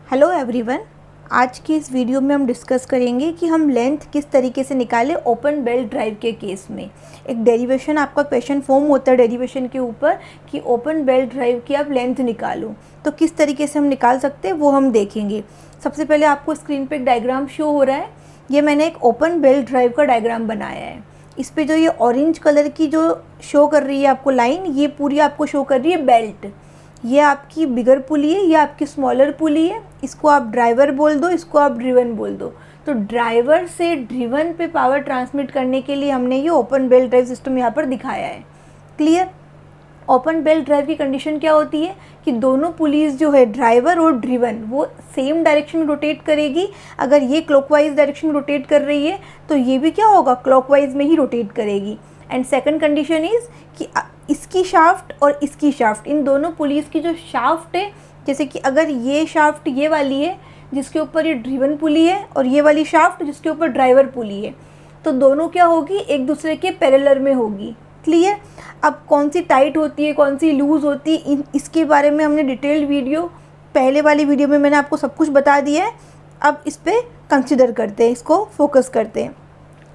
Hello everyone, आज की इस वीडियो में हम डिस्कस करेंगे कि हम लेंथ किस तरीके से निकालें ओपन बेल्ट ड्राइव के केस में। एक डेरिवेशन आपका क्वेश्चन फॉर्म होता है डेरिवेशन के ऊपर कि ओपन बेल्ट ड्राइव की आप लेंथ निकालो, तो किस तरीके से हम निकाल सकते हैं वो हम देखेंगे। सबसे पहले आपको स्क्रीन पे एक डायग्राम शो हो रहा है। ये मैंने एक ओपन बेल्ट ड्राइव का डायग्राम बनाया है। इस पर जो ये ऑरेंज कलर की जो शो कर रही है आपको लाइन, ये पूरी आपको शो कर रही है बेल्ट। ये आपकी बिगर पुली है, ये आपकी स्मॉलर पुली है। इसको आप ड्राइवर बोल दो, इसको आप ड्रिवन बोल दो। तो ड्राइवर से ड्रिवन पे पावर ट्रांसमिट करने के लिए हमने ये ओपन बेल्ट ड्राइव सिस्टम यहाँ पर दिखाया है। क्लियर? ओपन बेल्ट ड्राइव की कंडीशन क्या होती है कि दोनों पुलीज जो है ड्राइवर और ड्रिवन वो सेम डायरेक्शन में रोटेट करेगी। अगर ये क्लॉकवाइज डायरेक्शन में रोटेट कर रही है तो ये भी क्या होगा, क्लॉकवाइज में ही रोटेट करेगी। एंड सेकंड कंडीशन इज़ कि इसकी शाफ्ट और इसकी शाफ्ट, इन दोनों पुलीस की जो शाफ्ट है, जैसे कि अगर ये शाफ्ट ये वाली है जिसके ऊपर ये ड्रिवन पुली है और ये वाली शाफ्ट जिसके ऊपर ड्राइवर पुली है, तो दोनों क्या होगी, एक दूसरे के पैरेलल में होगी। क्लियर? अब कौन सी टाइट होती है कौन सी लूज़ होती है, इसके बारे में हमने डिटेल्ड वीडियो पहले वाली वीडियो में मैंने आपको सब कुछ बता दिया है। अब इस पर कंसिडर करते हैं, इसको फोकस करते हैं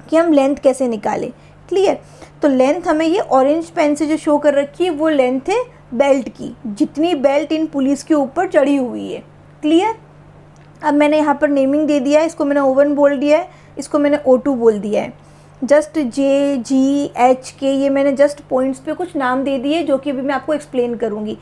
कि हम लेंथ कैसे निकालें। क्लियर? तो लेंथ हमें ये ऑरेंज पेन से जो शो कर रखी है वो लेंथ है बेल्ट की, जितनी बेल्ट इन पुलिस के ऊपर चढ़ी हुई है। क्लियर? अब मैंने यहाँ पर नेमिंग दे दिया है, इसको मैंने O1 बोल दिया है, इसको मैंने O2 बोल दिया है। Just J, G, H, K ये मैंने जस्ट पॉइंट्स पे कुछ नाम दे दिए जो कि अभी मैं आपको एक्सप्लेन करूँगी।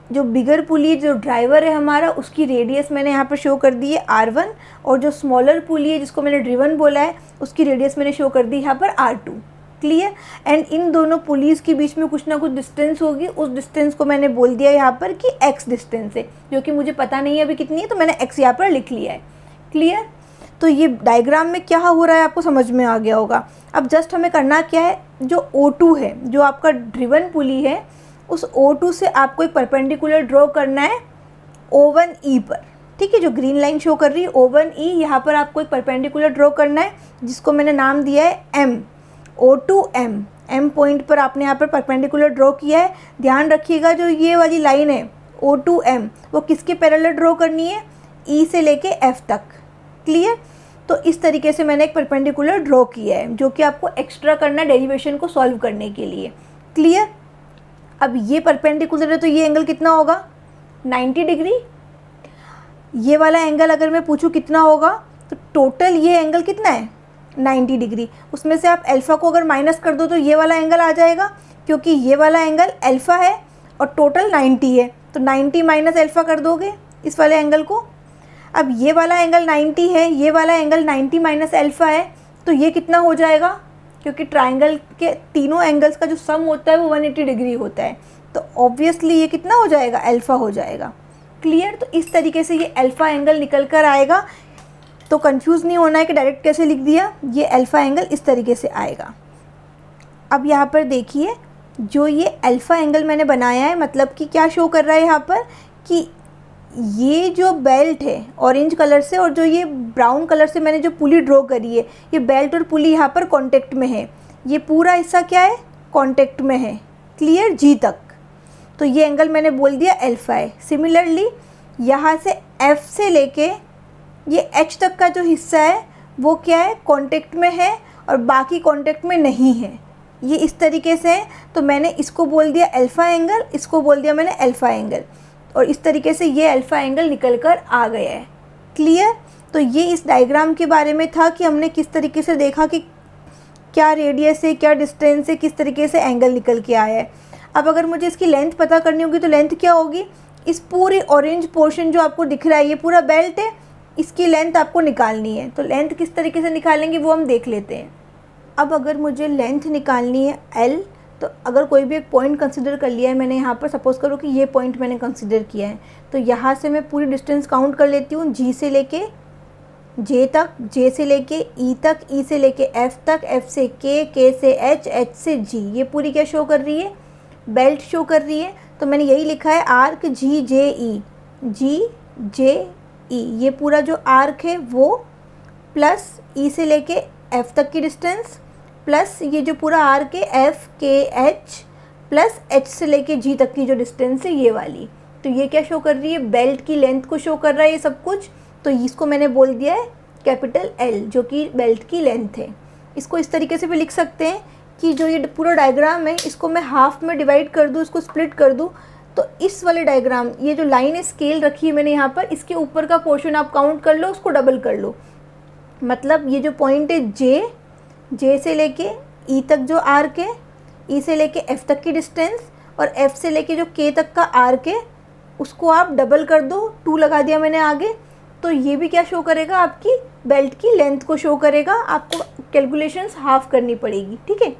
जो बिगर पुली जो ड्राइवर है हमारा, उसकी रेडियस मैंने यहाँ पर शो कर दी है R1, और जो स्मॉलर पुली है जिसको मैंने ड्रिवन बोला है उसकी रेडियस मैंने शो कर दी यहाँ पर R2। क्लियर? एंड इन दोनों पुलिस के बीच में कुछ ना कुछ डिस्टेंस होगी, उस डिस्टेंस को मैंने बोल दिया यहाँ पर कि x डिस्टेंस है, जो कि मुझे पता नहीं है अभी कितनी है, तो मैंने x यहाँ पर लिख लिया है। क्लियर? तो ये डायग्राम में क्या हो रहा है आपको समझ में आ गया होगा। अब जस्ट हमें करना क्या है, जो O2 है जो आपका ड्रिवन पुली है, उस O2 से आपको एक परपेंडिकुलर ड्रॉ करना है O1E पर। ठीक है, जो ग्रीन लाइन शो कर रही है O1E, यहाँ पर आपको एक परपेंडिकुलर ड्रॉ करना है जिसको मैंने नाम दिया है M, O2M। M पॉइंट पर आपने यहाँ पर परपेंडिकुलर ड्रॉ किया है। ध्यान रखिएगा जो ये वाली लाइन है O2M वो किसके पैरेलल ड्रॉ करनी है, E से लेके F तक। क्लियर? तो इस तरीके से मैंने एक परपेंडिकुलर ड्रॉ किया है जो कि आपको एक्स्ट्रा करना है डेरिवेशन को सॉल्व करने के लिए। क्लियर? अब ये परपेंडिकुलर है तो ये एंगल कितना होगा, 90 डिग्री। ये वाला एंगल अगर मैं पूछूं कितना होगा, तो टोटल ये एंगल कितना है, 90 डिग्री। उसमें से आप अल्फ़ा को अगर माइनस कर दो तो ये वाला एंगल आ जाएगा, क्योंकि ये वाला एंगल अल्फ़ा है और टोटल 90 है, तो 90 माइनस अल्फ़ा कर दोगे इस वाले एंगल को। अब ये वाला एंगल 90 है, ये वाला एंगल 90 माइनस अल्फ़ा है, तो ये कितना हो जाएगा, क्योंकि ट्राइंगल के तीनों एंगल्स का जो सम होता है वो 180 डिग्री होता है, तो ऑब्वियसली ये कितना हो जाएगा, अल्फ़ा हो जाएगा। क्लियर? तो इस तरीके से ये अल्फ़ा एंगल निकल कर आएगा। तो कंफ्यूज नहीं होना है कि डायरेक्ट कैसे लिख दिया, ये अल्फ़ा एंगल इस तरीके से आएगा। अब यहाँ पर देखिए, जो ये अल्फ़ा एंगल मैंने बनाया है, मतलब कि क्या शो कर रहा है यहाँ पर कि ये जो बेल्ट है ऑरेंज कलर से और जो ये ब्राउन कलर से मैंने जो पुली ड्रॉ करी है, ये बेल्ट और पुली यहाँ पर कांटेक्ट में है। ये पूरा हिस्सा क्या है, कांटेक्ट में है। क्लियर? G तक। तो ये एंगल मैंने बोल दिया अल्फ़ा है। सिमिलरली यहाँ से F से लेके ये H तक का जो हिस्सा है वो क्या है, कांटेक्ट में है और बाकी कांटेक्ट में नहीं है। ये इस तरीके से है, तो मैंने इसको बोल दिया अल्फ़ा एंगल, इसको बोल दिया मैंने अल्फ़ा एंगल, और इस तरीके से ये अल्फ़ा एंगल निकल कर आ गया है। क्लियर? तो ये इस डायग्राम के बारे में था कि हमने किस तरीके से देखा कि क्या रेडियस है, क्या डिस्टेंस है, किस तरीके से एंगल निकल के आया है। अब अगर मुझे इसकी लेंथ पता करनी होगी तो लेंथ क्या होगी, इस पूरी ऑरेंज पोर्शन जो आपको दिख रहा है ये पूरा बेल्ट है, इसकी लेंथ आपको निकालनी है। तो लेंथ किस तरीके से निकालेंगे वो हम देख लेते हैं। अब अगर मुझे लेंथ निकालनी है L, तो अगर कोई भी एक पॉइंट कंसिडर कर लिया है मैंने, यहाँ पर सपोज़ करो कि ये पॉइंट मैंने कंसिडर किया है, तो यहाँ से मैं पूरी डिस्टेंस काउंट कर लेती हूँ, G से लेके J तक, J से लेके E तक, E से लेके F तक, F से K, K से H, H से G। ये पूरी क्या शो कर रही है, बेल्ट शो कर रही है। तो मैंने यही लिखा है arc G J E, G J E। ये पूरा जो आर्क है वो प्लस E से लेके F तक की डिस्टेंस प्लस ये जो पूरा आर्क है F K H plus H से लेके G तक की जो डिस्टेंस है ये वाली। तो ये क्या शो कर रही है, बेल्ट की लेंथ को शो कर रहा है ये सब कुछ। तो इसको मैंने बोल दिया है कैपिटल L, जो कि बेल्ट की लेंथ है। इसको इस तरीके से भी लिख सकते हैं कि जो ये पूरा डायग्राम है इसको मैं हाफ में डिवाइड कर दूँ, इसको स्प्लिट कर दूँ, तो इस वाले डायग्राम, ये जो लाइन स्केल रखी है मैंने यहाँ पर, इसके ऊपर का पोर्शन आप काउंट कर लो, उसको डबल कर लो। मतलब ये जो पॉइंट है जे से लेके ई तक जो आर्क है, ई से लेके एफ तक की डिस्टेंस, और एफ से लेके जो के तक का आर्क है उसको आप डबल कर दो, 2 लगा दिया मैंने आगे। तो ये भी क्या शो करेगा, आपकी बेल्ट की लेंथ को शो करेगा। आपको कैलकुलेशंस हाफ करनी पड़ेगी, ठीक है।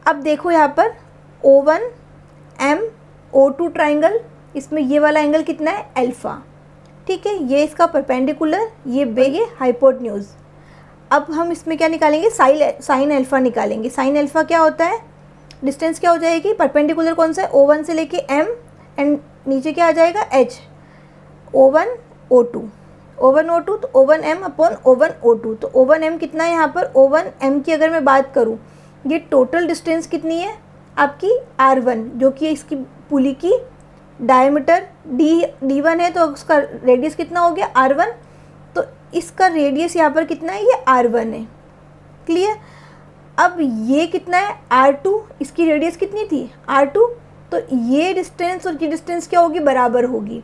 अब देखो यहाँ पर O1 M O2 ट्राइंगल, इसमें ये वाला एंगल कितना है, अल्फ़ा, ठीक है। ये इसका परपेंडिकुलर, ये हाइपोटेन्यूज। अब हम इसमें क्या निकालेंगे, साइन अल्फ़ा निकालेंगे। साइन अल्फ़ा क्या होता है, डिस्टेंस क्या हो जाएगी, परपेंडिकुलर कौन सा है, O1 से लेके M, एंड नीचे क्या आ जाएगा H, O1 O2, O1 O2, तो O1 M upon O1 O2। तो O1 M कितना है यहाँ पर, O1 M की अगर मैं बात करूँ, ये टोटल डिस्टेंस कितनी है आपकी R1, जो कि इसकी पुली की डायमीटर D1 है, तो उसका रेडियस कितना हो गया R1। तो इसका रेडियस यहाँ पर कितना है, ये R1 है, क्लियर। अब ये कितना है R2, इसकी रेडियस कितनी थी R2, तो ये डिस्टेंस और ये डिस्टेंस क्या होगी, बराबर होगी।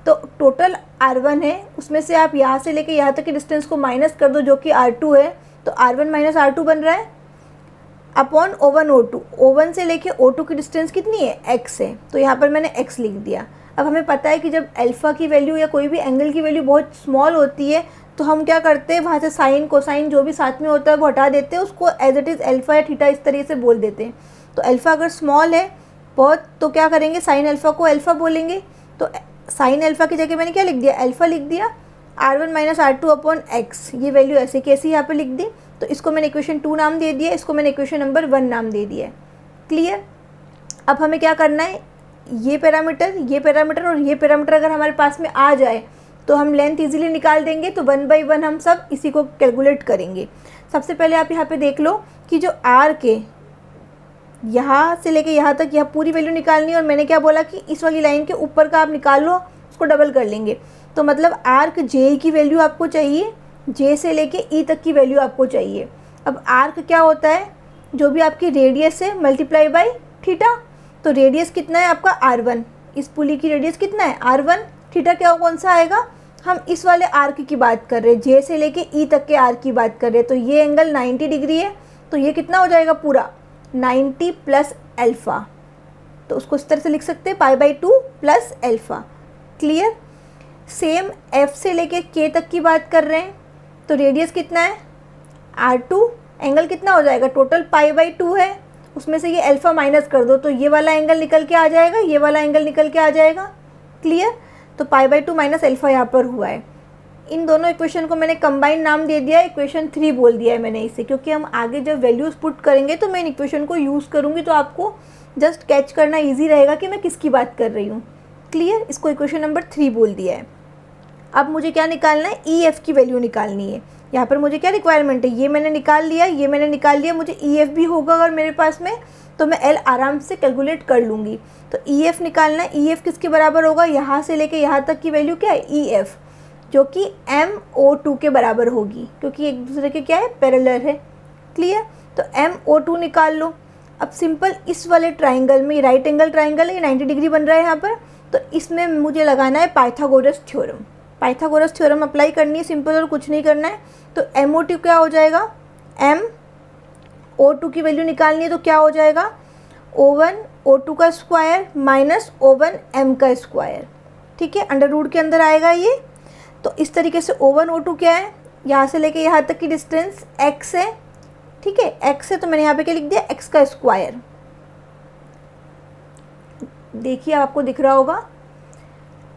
तो टोटल R1 है, उसमें से आप यहाँ से लेके यहाँ तक की डिस्टेंस को माइनस कर दो जो कि R2 है, तो R1 माइनस R2 बन रहा है अपॉन O1 O2। O1 से लेके O2 की डिस्टेंस कितनी है, x है, तो यहाँ पर मैंने x लिख दिया। अब हमें पता है कि जब अल्फ़ा की वैल्यू या कोई भी एंगल की वैल्यू बहुत स्मॉल होती है तो हम क्या करते हैं, वहाँ से साइन कोसाइन जो भी साथ में होता है वो हटा देते हैं, उसको एज इट इज़ अल्फ़ा या थीटा इस तरीके से बोल देते हैं। तो अल्फ़ा अगर स्मॉल है बहुत, तो क्या करेंगे, साइन अल्फ़ा को अल्फ़ा बोलेंगे। तो साइन अल्फ़ा की जगह मैंने क्या लिख दिया, अल्फ़ा लिख दिया, R1 minus R2 upon x, ये वैल्यू ऐसे कैसे यहाँ पर लिख दी। तो इसको मैंने इक्वेशन 2 नाम दे दिया, इसको मैंने इक्वेशन नंबर 1 नाम दे दिया है, क्लियर। अब हमें क्या करना है, ये पैरामीटर और ये पैरामीटर अगर हमारे पास में आ जाए तो हम लेंथ इजीली निकाल देंगे। तो 1 बाई 1 हम सब इसी को कैलकुलेट करेंगे। सबसे पहले आप यहाँ पे देख लो कि जो आर के यहाँ से लेके यहाँ तक, यह पूरी वैल्यू निकालनी है, और मैंने क्या बोला कि इस वाली लाइन के ऊपर का आप निकाल लो, उसको डबल कर लेंगे। तो मतलब आर्क जे की वैल्यू आपको चाहिए, जे से लेके ई तक की वैल्यू आपको चाहिए। अब आर्क क्या होता है, जो भी आपकी रेडियस है मल्टीप्लाई बाई थीटा। तो रेडियस कितना है आपका R1, इस पुली की रेडियस कितना है R1, थीटा क्या कौन सा आएगा, हम इस वाले आर्क की बात कर रहे हैं, जे से लेके ई तक के आर्क की बात कर रहे हैं। तो ये एंगल 90 डिग्री है, तो ये कितना हो जाएगा पूरा 90 प्लस अल्फ़ा। तो उसको इस तरह से लिख सकते हैं π/2 plus alpha, clear. Same F से लेके के तक की बात कर रहे हैं, तो रेडियस कितना है R2, एंगल कितना हो जाएगा, टोटल π/2 है, उसमें से ये अल्फ़ा माइनस कर दो, तो ये वाला एंगल निकल के आ जाएगा, ये वाला एंगल निकल के आ जाएगा, क्लियर। तो π/2 माइनस अल्फ़ा यहाँ पर हुआ है। इन दोनों इक्वेशन को मैंने कंबाइन नाम दे दिया है, इक्वेशन 3 बोल दिया है मैंने इसे, क्योंकि हम आगे जब वैल्यूज़ पुट करेंगे तो मैं इन इक्वेशन को यूज़ करूँगी, तो आपको जस्ट कैच करना ईजी रहेगा कि मैं किसकी बात कर रही हूँ, क्लियर। इसको इक्वेशन नंबर 3 बोल दिया है। अब मुझे क्या निकालना है, ई एफ़ की वैल्यू निकालनी है। यहाँ पर मुझे क्या रिक्वायरमेंट है, ये मैंने निकाल लिया, ये मैंने निकाल लिया, मुझे ई एफ़ भी होगा अगर मेरे पास में, तो मैं एल आराम से कैलकुलेट कर लूँगी। तो ई एफ़ निकालना है, ई एफ़ किसके बराबर होगा, यहाँ से लेके यहाँ तक की वैल्यू क्या है ई एफ़, जो कि MO2 के बराबर होगी, क्योंकि एक दूसरे के क्या है पैरेलल है, क्लियर। तो MO2 निकाल लो। अब सिंपल इस वाले ट्राइंगल में, राइट एंगल ट्राइंगल है, 90 डिग्री बन रहा है यहाँ पर, तो इसमें मुझे लगाना है Pythagoras theorem. Pythagoras theorem apply करनी है, सिंपल, और कुछ नहीं करना है। तो MO2 क्या हो जाएगा, MO2 की वैल्यू निकालनी है, तो क्या हो जाएगा O1 O2 का स्क्वायर माइनस O1 M का स्क्वायर, ठीक है, अंडर रूट के अंदर आएगा ये। तो इस तरीके से O1 O2 क्या है, यहाँ से लेके यहाँ तक की डिस्टेंस x है, ठीक है, x है, तो मैंने यहाँ पे क्या लिख दिया x का स्क्वायर। देखिए आपको दिख रहा होगा,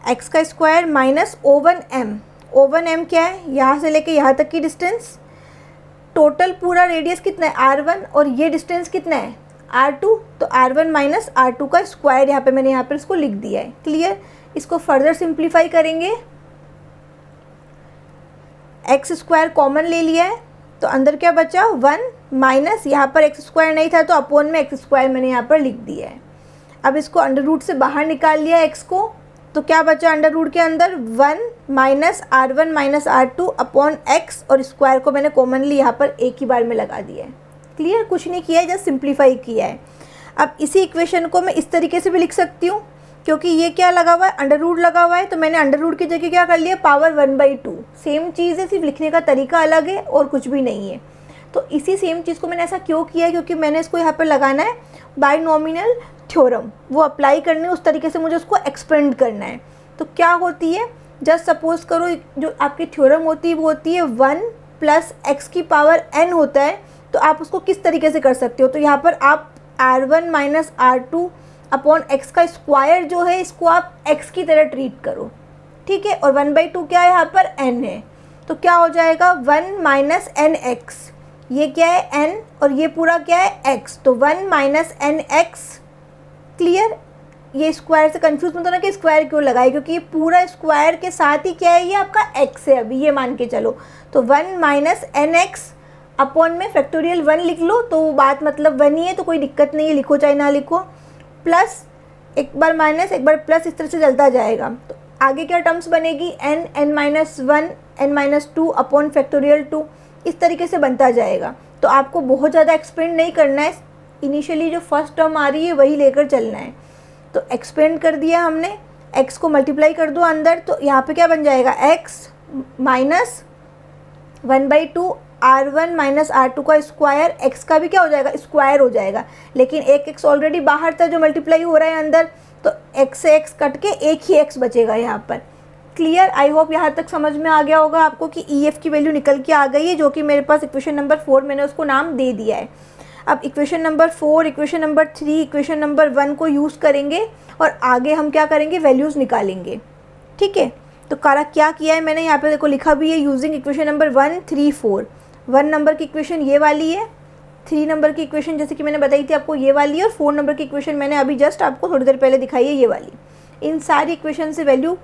x का स्क्वायर माइनस O1 M क्या है, यहाँ से लेके यहाँ तक की डिस्टेंस, टोटल पूरा रेडियस कितना है R1, और ये डिस्टेंस कितना है R2, तो R1 माइनस R2 का स्क्वायर यहाँ पे मैंने यहाँ पर इसको लिख दिया है, क्लियर। इसको फर्दर सिंप्लीफाई करेंगे, एक्स स्क्वायर कॉमन ले लिया है, तो अंदर क्या बचा 1 माइनस, यहाँ पर एक्स स्क्वायर नहीं था तो अपोन में एक्स स्क्वायर मैंने यहाँ पर लिख दिया है। अब इसको अंडर रूट से बाहर निकाल लिया एक्स को, तो क्या बचा अंडर रूट के अंदर 1 minus R1 minus R2 upon x, और स्क्वायर को मैंने कॉमनली यहाँ पर एक ही बार में लगा दिया है। क्लियर, कुछ नहीं किया है, जस्ट सिंप्लीफाई किया है। अब इसी इक्वेशन को मैं इस तरीके से भी लिख सकती हूँ, क्योंकि ये क्या लगा हुआ है, अंडर रूट लगा हुआ है, तो मैंने अंडर रूट की जगह क्या कर लिया, पावर 1/2। सेम चीज़ है, सिर्फ लिखने का तरीका अलग है और कुछ भी नहीं है। तो इसी सेम चीज़ को मैंने ऐसा क्यों किया है, क्योंकि मैंने इसको यहाँ पर लगाना है बाइनोमिनल थ्योरम, वो अप्लाई करनी है, उस तरीके से मुझे उसको एक्सपेंड करना है। तो क्या होती है, जस्ट सपोज करो जो आपकी थ्योरम होती है वो होती है 1 प्लस एक्स की पावर n होता है। तो आप उसको किस तरीके से कर सकते हो, तो यहाँ पर आप R1 minus R2 upon x का स्क्वायर जो है इसको आप x की तरह ट्रीट करो, ठीक है। और 1/2 क्या है, यहाँ पर n है, तो क्या हो जाएगा 1 माइनस एन एक्स, ये क्या है n और ये पूरा क्या है x, तो 1 माइनस एन एक्स। क्लियर, ये स्क्वायर से कंफ्यूज मत होना कि स्क्वायर क्यों लगाए, क्योंकि ये पूरा स्क्वायर के साथ ही क्या है, ये आपका x है, अभी ये मान के चलो। तो 1 माइनस एन एक्स अपॉन में फैक्टोरियल 1 लिख लो, तो वो बात मतलब 1 ही है, तो कोई दिक्कत नहीं है, लिखो चाहे ना लिखो। प्लस एक बार माइनस एक बार प्लस, इस तरह से चलता जाएगा। तो आगे क्या टर्म्स बनेगी, n minus 1 n minus 2 upon factorial 2, इस तरीके से बनता जाएगा। तो आपको बहुत ज़्यादा एक्सपेंड नहीं करना है, इनिशियली जो फर्स्ट टर्म आ रही है वही लेकर चलना है। तो एक्सपेंड कर दिया हमने, x को मल्टीप्लाई कर दो अंदर, तो यहाँ पे क्या बन जाएगा, x minus 1/2 R1 minus R2 का स्क्वायर, x का भी क्या हो जाएगा, स्क्वायर हो जाएगा, लेकिन एक x ऑलरेडी बाहर था जो मल्टीप्लाई हो रहा है अंदर, तो x से x कट के एक ही x बचेगा यहाँ पर। क्लियर, आई होप यहाँ तक समझ में आ गया होगा आपको कि EF की वैल्यू निकल के आ गई है, जो कि मेरे पास इक्वेशन नंबर 4 मैंने उसको नाम दे दिया है। अब equation number 4, equation number 3, equation number 1 को यूज़ करेंगे और आगे हम क्या करेंगे, वैल्यूज़ निकालेंगे, ठीक है। तो क्या किया है मैंने यहाँ पे देखो लिखा भी है, यूजिंग इक्वेशन नंबर 1, 3, 4। 1 नंबर की इक्वेशन ये वाली है, 3 नंबर की इक्वेशन जैसे कि मैंने बताई थी आपको ये वाली है, और 4 नंबर की इक्वेशन मैंने अभी जस्ट आपको थोड़ी देर पहले दिखाई है ये वाली। इन सारी इक्वेशन से वैल्यू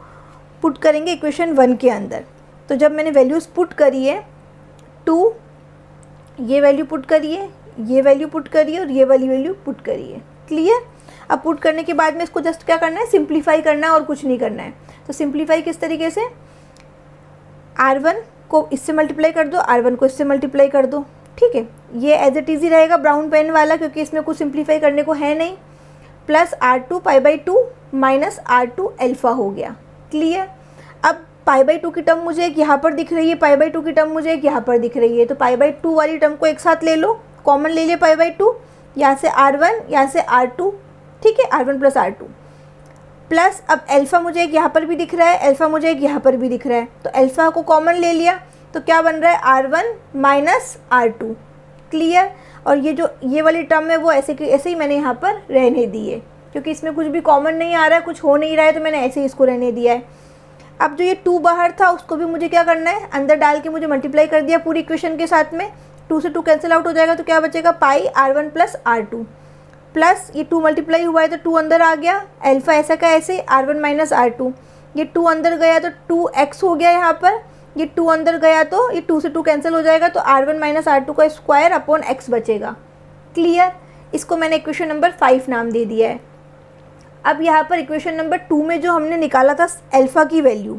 पुट करेंगे इक्वेशन 1 के अंदर। तो जब मैंने वैल्यूज़ पुट करी है, 2 ये वैल्यू पुट करिए, ये वैल्यू पुट करिए और ये वाली वैल्यू पुट करिए। क्लियर, अब पुट करने के बाद में इसको जस्ट क्या करना है, सिंप्लीफाई करना है और कुछ नहीं करना है। तो सिंप्लीफाई किस तरीके से, R1 को इससे मल्टीप्लाई कर दो, R1 को इससे मल्टीप्लाई कर दो, ठीक है। ये एज इट इज़ी रहेगा ब्राउन पेन वाला, क्योंकि इसमें कुछ सिंप्लीफाई करने को है नहीं। Plus R2 π/2 minus R2 alpha हो गया। क्लियर, अब π/2 की टर्म मुझे एक यहाँ पर दिख रही है, π/2 की टर्म मुझे एक यहाँ पर दिख रही है, तो π/2 वाली टर्म को एक साथ ले लो, कॉमन ले लिया π/2, यहाँ से R1 यहाँ से R2, ठीक है, R1 प्लस R2। प्लस अब अल्फ़ा मुझे एक यहाँ पर भी दिख रहा है, अल्फ़ा मुझे एक यहाँ पर भी दिख रहा है, तो अल्फ़ा को कॉमन ले लिया, तो क्या बन रहा है, R1 माइनस R2। क्लियर, और ये जो ये वाली टर्म है वो ऐसे ही मैंने यहाँ पर रहने दी है, क्योंकि इसमें कुछ भी कॉमन नहीं आ रहा है, कुछ हो नहीं रहा है, तो मैंने ऐसे ही इसको रहने दिया है। अब जो ये 2 बाहर था उसको भी मुझे क्या करना है, अंदर डाल के मुझे मल्टीप्लाई कर दिया पूरी इक्वेशन के साथ में। 2 से 2 कैंसिल आउट हो जाएगा, तो क्या बचेगा, पाई R1 प्लस R2, प्लस ये 2 मल्टीप्लाई हुआ है तो 2 अंदर आ गया, अल्फ़ा ऐसा का ऐसे R1 माइनस R2, ये 2 अंदर गया तो 2x हो गया यहाँ पर, ये 2 अंदर गया तो ये 2 से 2 कैंसिल हो जाएगा, तो R1 माइनस R2 का स्क्वायर अपॉन x बचेगा। क्लियर, इसको मैंने इक्वेशन नंबर 5 नाम दे दिया है। अब यहाँ पर इक्वेशन नंबर 2 में जो हमने निकाला था अल्फ़ा की वैल्यू,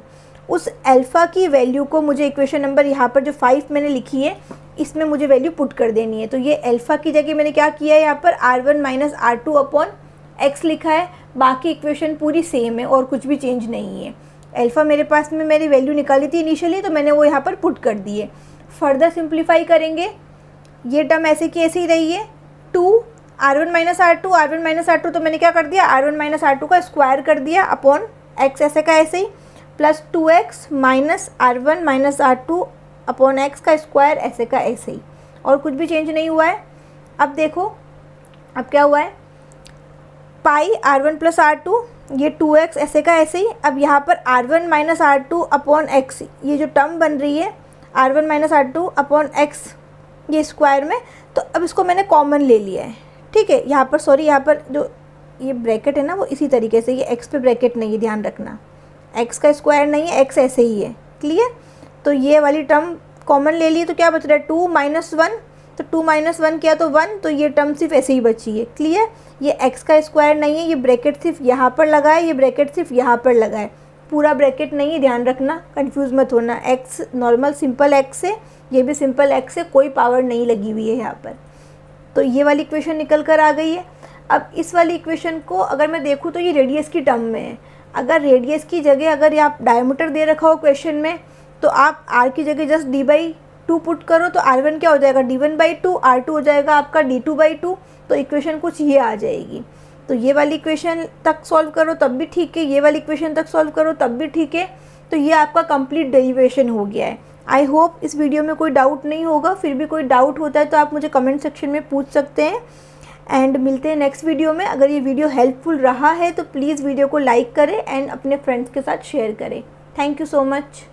उस अल्फ़ा की वैल्यू को मुझे इक्वेशन नंबर यहाँ पर जो 5 मैंने लिखी है इसमें मुझे वैल्यू पुट कर देनी है। तो ये अल्फ़ा की जगह मैंने क्या किया है, यहाँ पर R1 minus R2 upon x लिखा है, बाकी इक्वेशन पूरी सेम है और कुछ भी चेंज नहीं है। अल्फ़ा मेरे पास में मेरी वैल्यू निकाली थी इनिशियली, तो मैंने वो यहाँ पर पुट कर दी है। फर्दर सिंप्लीफाई करेंगे, ये टर्म ऐसे की ऐसे ही रही है, 2 R1 माइनस R2 तो मैंने क्या कर दिया, R1 माइनस R2 का स्क्वायर कर दिया अपॉन x ऐसे का ऐसे ही, plus 2x minus R1 minus R2 upon x का स्क्वायर ऐसे का ऐसे ही, और कुछ भी चेंज नहीं हुआ है। अब देखो अब क्या हुआ है, पाई R1 प्लस R2, ये 2x ऐसे का ऐसे ही। अब यहाँ पर R1 minus R2 upon x, ये जो टर्म बन रही है R1 minus R2 upon x ये स्क्वायर में, तो अब इसको मैंने कॉमन ले लिया है, ठीक है। यहाँ पर सॉरी, यहाँ पर जो ये ब्रैकेट है ना वो इसी तरीके से, ये x पे ब्रैकेट नहीं है, ध्यान रखना, x का स्क्वायर नहीं है, x ऐसे ही है। क्लियर, तो ये वाली टर्म कॉमन ले लिए, तो क्या बच रहा है, 2 माइनस 1, तो 2 - 1 किया तो 1, तो ये टर्म सिर्फ ऐसे ही बची है। क्लियर? ये x का स्क्वायर नहीं है, ये ब्रैकेट सिर्फ यहाँ पर लगा है, ये ब्रैकेट सिर्फ यहाँ पर लगा है, पूरा ब्रैकेट नहीं है, ध्यान रखना, कंफ्यूज मत होना। x नॉर्मल सिंपल x है, ये भी सिंपल x है, कोई पावर नहीं लगी हुई है यहाँ पर। तो ये वाली इक्वेशन निकल कर आ गई है। अब इस वाली इक्वेशन को अगर मैं देखूँ तो ये रेडियस की टर्म में है। अगर रेडियस की जगह अगर आप डायमीटर दे रखा हो क्वेश्चन में, तो आप r की जगह जस्ट d/2 पुट करो, तो r1 क्या हो जाएगा, d1/2, r2 हो जाएगा आपका d2/2। तो इक्वेशन कुछ ये आ जाएगी। तो ये वाली इक्वेशन तक सॉल्व करो तब भी ठीक है, ये वाली इक्वेशन तक सॉल्व करो तब भी ठीक है। तो ये आपका कंप्लीट डेरिवेशन हो गया है। आई होप इस वीडियो में कोई डाउट नहीं होगा। फिर भी कोई डाउट होता है तो आप मुझे कमेंट सेक्शन में पूछ सकते हैं। एंड मिलते हैं नेक्स्ट वीडियो में। अगर ये वीडियो हेल्पफुल रहा है तो प्लीज़ वीडियो को लाइक करें एंड अपने फ्रेंड्स के साथ शेयर करें। Thank you so much.